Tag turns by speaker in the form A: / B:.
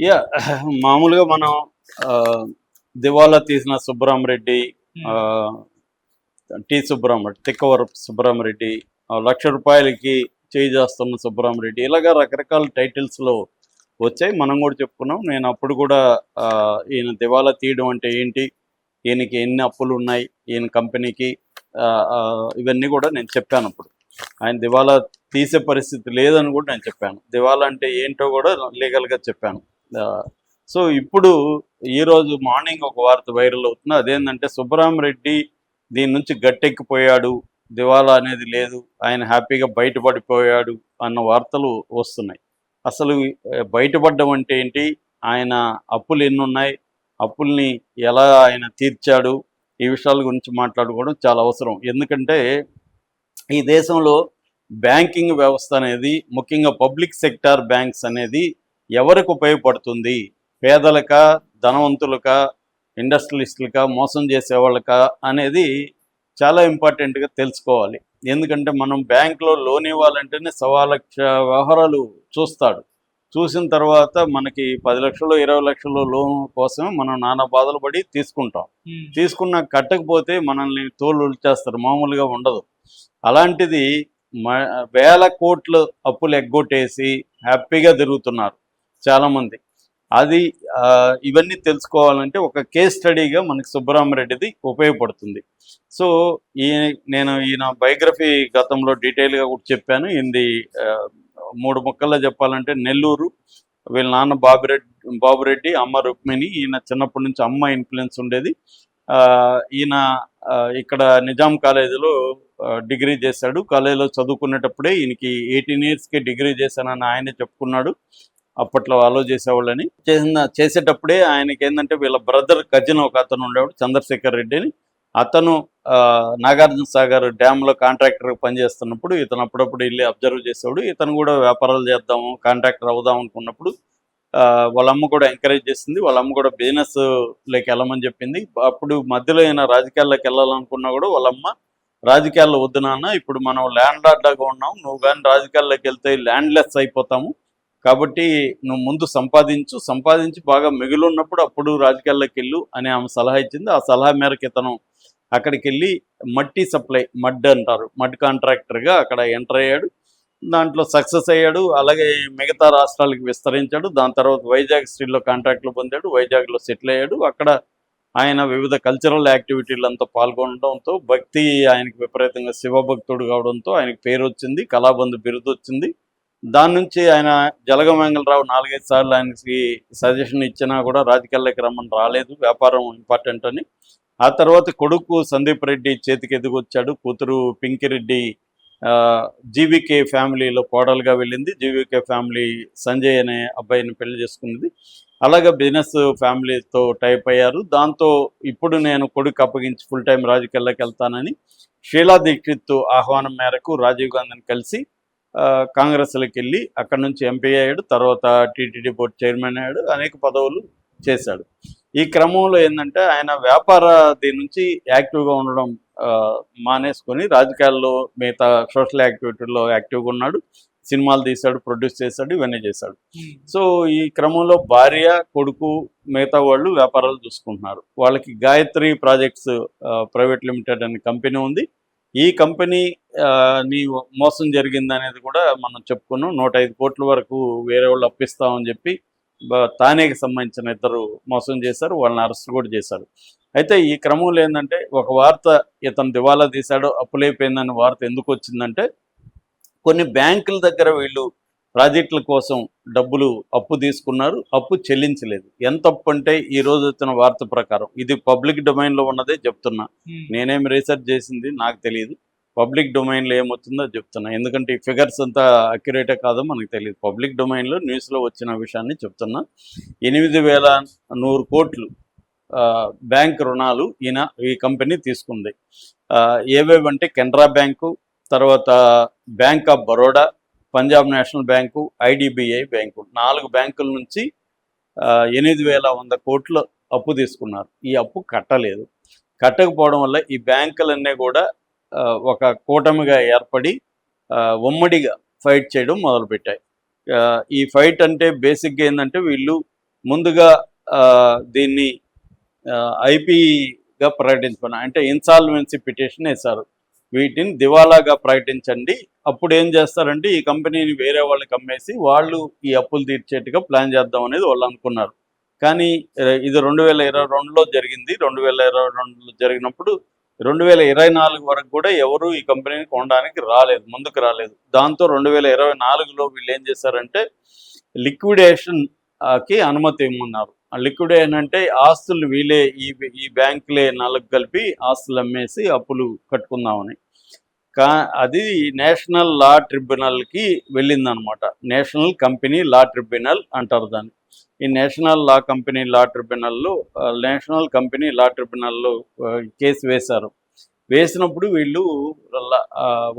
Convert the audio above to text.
A: Yeah మామూలుగా మనం ఆహ్, దివాలా తీసిన సుబ్బరామరెడ్డి,
B: హ్మ్.
A: ఆహ్, టి. సుబ్బరామరెడ్డి, తిక్కవరపు సుబ్బరామరెడ్డి, రూ. 1,00,000కి చేయి చేస్తున్న సుబ్బరామరెడ్డి, ఇలాగ రకరకాల టైటిల్స్‌లో వచ్చాయి. మనం కూడా చెప్పుకున్నాం. నేను అప్పుడు కూడా ఈయన దివాలా తీయడం అంటే ఏంటి? ఈయనకి ఎన్ని అప్పులున్నాయి? ఈయన కంపెనీకి ఇవన్నీ కూడా నేను చెప్పానప్పుడు. ఆయన దివాలా తీసే పరిస్థితి లేదని కూడా నేను చెప్పాను. దివాలా అంటే ఏంటో కూడా లీగల్‌గా చెప్పాను. ఆహ్, సో, ఇప్పుడు ఈరోజు మార్నింగ్ ఒక వార్త వైరల్ అవుతుంది. అదేంటంటే సుబ్బరామరెడ్డి దీని నుంచి గట్టెక్కిపోయాడు. దివాలా అనేది లేదు. ఆయన హ్యాపీగా బయటపడిపోయాడు అన్న వార్తలు వస్తున్నాయి. అసలు బయటపడ్డం అంటే ఏంటి? ఆయన అప్పులు ఎన్నున్నాయి? అప్పుల్ని ఎలా ఆయన తీర్చాడు? ఈ విషయాల గురించి మాట్లాడుకోవడం చాలా అవసరం. ఎందుకంటే ఈ దేశంలో బ్యాంకింగ్ వ్యవస్థ అనేది, ముఖ్యంగా పబ్లిక్ సెక్టార్ బ్యాంక్స్ అనేది ఎవరికి ఉపయోగపడుతుంది? పేదలకా? ధనవంతులకా? ఇండస్ట్రియలిస్టులకా? మోసం చేసేవాళ్ళకా? అనేది చాలా ఇంపార్టెంట్‌గా తెలుసుకోవాలి. ఎందుకంటే మనం బ్యాంక్‌లో లోన్ ఇవ్వాలంటేనే 1,00,000 వ్యవహారాలు చూస్తాడు. చూసిన తర్వాత మనకి 10,00,000 20,00,000 లోన్ కోసమే మనం నానా బాధలు పడి తీసుకుంటాం.
B: హ్మ్.
A: తీసుకున్నాక కట్టకపోతే మనల్ని తోలు ఒలిచేస్తారు. మామూలుగా ఉండదు. అలాంటిది మ వేల కోట్లు అప్పులు ఎగ్గొట్టేసి హ్యాపీగా తిరుగుతున్నారు చాలామంది. అది ఇవన్నీ తెలుసుకోవాలంటే ఒక కేస్ స్టడీగా మనకి సుబ్బరామరెడ్డిది ఉపయోగపడుతుంది. సో, ఈ ఈయన బయోగ్రఫీ గతంలో డీటెయిల్‌గా కూడా చెప్పాను. ఈయనది 3 ముక్కల్లో చెప్పాలంటే నెల్లూరు. వీళ్ళ నాన్న బాబురెడ్డి, అమ్మ రుక్మిణి. ఈయన చిన్నప్పటి నుంచి అమ్మ ఇన్‌ఫ్లూయెన్స్ ఉండేది. ఈయన ఇక్కడ నిజాం కాలేజీలో డిగ్రీ చేశాడు. కాలేజీలో చదువుకునేటప్పుడే ఈయనకి 18 ఇయర్స్‌కే డిగ్రీ చేశానని ఆయనే చెప్పుకున్నాడు. అప్పట్లో అలో చేసేవాళ్ళని. చేసేటప్పుడే ఆయనకేందంటే వీళ్ళ బ్రదర్ కజిన్ ఒక అతను ఉండేవాడు, చంద్రశేఖర్ రెడ్డి అని. అతను నాగార్జున సాగర్ డ్యామ్‌లో కాంట్రాక్టర్‌గా పనిచేస్తున్నప్పుడు ఇతను అప్పుడప్పుడు ఎళ్లి అబ్జర్వ్ చేసేవాడు. ఇతను కూడా వ్యాపారాలు చేద్దాము, కాంట్రాక్టర్ అవుదాం అనుకున్నప్పుడు వాళ్ళ అమ్మ కూడా ఎంకరేజ్ చేసింది. వాళ్ళ అమ్మ కూడా బిజినెస్‌లోకి వెళ్ళమని చెప్పింది. అప్పుడు మధ్యలో ఈయన రాజకీయాల్లోకి వెళ్ళాలనుకున్నా కూడా వాళ్ళ అమ్మ, రాజకీయాల్లో వద్దు నాన్న, ఇప్పుడు మనం ల్యాండ్ లార్డ్‌గా ఉన్నాం. నువ్వు గాని రాజకీయాల్లోకి వెళ్తే ల్యాండ్‌లెస్ అయిపోతాము. కాబట్టి నువ్వు ముందు సంపాదించి బాగా మిగిలున్నప్పుడు అప్పుడు రాజకీయాల్లోకి వెళ్ళు అని ఆమె సలహా ఇచ్చింది. ఆ సలహా మేరకు ఇతను అక్కడికెళ్ళి మట్టి సప్లై, మడ్ అంటారు, మడ్ కాంట్రాక్టర్‌గా అక్కడ ఎంటర్ అయ్యాడు. దాంట్లో సక్సెస్ అయ్యాడు. అలాగే మిగతా రాష్ట్రాలకు విస్తరించాడు. దాని తర్వాత వైజాగ్ స్టీల్‌లో కాంట్రాక్టులు పొందాడు. వైజాగ్‌లో సెటిల్ అయ్యాడు. అక్కడ ఆయన వివిధ కల్చరల్ యాక్టివిటీలంతా పాల్గొనడంతో, భక్తి ఆయనకి విపరీతంగా శివభక్తుడు కావడంతో ఆయనకి పేరొచ్చింది. కళాబంధు బిరుదొచ్చింది. దాని నుంచి ఆయన జలగం వెంగళరావు 4, 5 సార్లు ఆయనకి సజెషన్ ఇచ్చినా కూడా రాజకీయాల్లోకి రమ్మని రాలేదు. వ్యాపారం ఇంపార్టెంట్ అని. ఆ తర్వాత కొడుకు సందీప్ రెడ్డి చేతికి ఎదిగొచ్చాడు. కూతురు పింకిరెడ్డి ఆహ్, జీవీకే ఫ్యామిలీలో కోడలుగా వెళ్ళింది. జీవీకే ఫ్యామిలీ సంజయ్ అనే అబ్బాయిని పెళ్లి చేసుకున్నది. అలాగే బిజినెస్ ఫ్యామిలీతో టైప్ అయ్యారు. దాంతో ఇప్పుడు నేను కొడుకు అప్పగించి ఫుల్ టైం రాజకీయాల్లోకి వెళ్తానని షీలా దీక్షిత్ ఆహ్వానం మేరకు రాజీవ్ గాంధీని కలిసి కాంగ్రెస్‌లోకి వెళ్ళి అక్కడి నుంచి ఎంపీ అయ్యాడు. తర్వాత టీటీడీ బోర్డ్ చైర్మన్ అయ్యాడు. అనేక పదవులు చేశాడు. ఈ క్రమంలో ఏందంటే ఆయన వ్యాపార దీని నుంచి యాక్టివ్‌గా ఉండడం మానేసుకొని రాజకీయాల్లో మిగతా సోషల్ యాక్టివిటీల్లో యాక్టివ్‌గా ఉన్నాడు. సినిమాలు తీశాడు, ప్రొడ్యూస్ చేశాడు, ఇవన్నీ చేశాడు.
B: హ్మ్.
A: సో, ఈ క్రమంలో భార్య, కొడుకు, మిగతా వాళ్ళు వ్యాపారాలు చూసుకుంటున్నారు. వాళ్ళకి గాయత్రి ప్రాజెక్ట్స్ ప్రైవేట్ లిమిటెడ్ అనే కంపెనీ ఉంది. ఈ కంపెనీ నీ మోసం జరిగిందనేది కూడా మనం చెప్పుకున్నాం. 105 కోట్ల వరకు వేరే వాళ్ళు అప్పిస్తామని చెప్పి తానేకి సంబంధించిన ఇద్దరు మోసం చేశారు. వాళ్ళని అరెస్ట్ కూడా చేశారు. అయితే ఈ క్రమంలో ఏందంటే ఒక వార్త, ఇతను దివాలా తీశాడు, అప్పులైపోయిందనే వార్త ఎందుకు వచ్చిందంటే కొన్ని బ్యాంకుల దగ్గర వీళ్ళు ప్రాజెక్టుల కోసం డబ్బులు అప్పు తీసుకున్నారు. అప్పు చెల్లించలేదు. ఎంత అప్పు అంటే ఈరోజు వచ్చిన వార్త ప్రకారం, ఇది పబ్లిక్ డొమైన్‌లో ఉన్నదే చెప్తున్నా.
B: హ్మ్.
A: నేనేం రీసెర్చ్ చేసింది నాకు తెలీదు. పబ్లిక్ డొమైన్‌లో ఏమొచ్చిందో చెప్తున్నా. ఎందుకంటే ఈ ఫిగర్స్ అంతా అక్యురేటే కాదో మనకు తెలీదు. పబ్లిక్ డొమైన్‌లో న్యూస్‌లో వచ్చిన విషయాన్ని చెప్తున్నా. 8,100 కోట్లు బ్యాంక్ రుణాలు ఈ కంపెనీ తీసుకుంది. ఏవేవంటే కెనరా బ్యాంకు, తర్వాత bank of Baroda, Punjab national bank, IDBI bank, 4 బ్యాంకుల నుంచి 8,100 కోట్లు అప్పు తీసుకున్నారు. ఈ అప్పు కట్టలేదు. కట్టకపోవడం వల్ల ఈ బ్యాంకులన్నీ కూడా ఒక కూటమిగా ఏర్పడి ఉమ్మడిగా ఫైట్ చేయడం మొదలుపెట్టాయి. ఈ ఫైట్ అంటే బేసిక్గా ఏంటంటే వీళ్ళు ముందుగా దీన్ని ఐపీగా ప్రకటించుకున్నా, అంటే ఇన్సాల్వెన్సీ పిటిషన్ వేశారు. వీటిని దివాలాగా ప్రకటించండి, అప్పుడు ఏం చేస్తారంటే ఈ కంపెనీని వేరే వాళ్ళకి అమ్మేసి వాళ్ళు ఈ అప్పులు తీర్చేట్టుగా ప్లాన్ చేద్దాం అనేది వాళ్ళు అనుకున్నారు. కానీ ఇది 2022లో జరిగింది. 2022లో జరిగినప్పుడు 2024 వరకు కూడా ఎవరు ఈ కంపెనీని కొనడానికి రాలేదు, ముందుకు రాలేదు. దాంతో 2024లో వీళ్ళు ఏం చేశారంటే లిక్విడేషన్కి అనుమతి ఇమ్మన్నారు. లిక్విడేషన్ అంటే ఆస్తులు వీళ్ళే ఈ బ్యాంకులే నాలుగు కలిపి ఆస్తులు అమ్మేసి అప్పులు కట్టుకుందామని. అది నేషనల్ లా ట్రిబ్యునల్కి వెళ్ళిందనమాట. నేషనల్ కంపెనీ లా ట్రిబ్యునల్ అంటారు దాన్ని. ఈ నేషనల్ కంపెనీ లా ట్రిబ్యునల్లో కేసు వేశారు. వేసినప్పుడు వీళ్ళు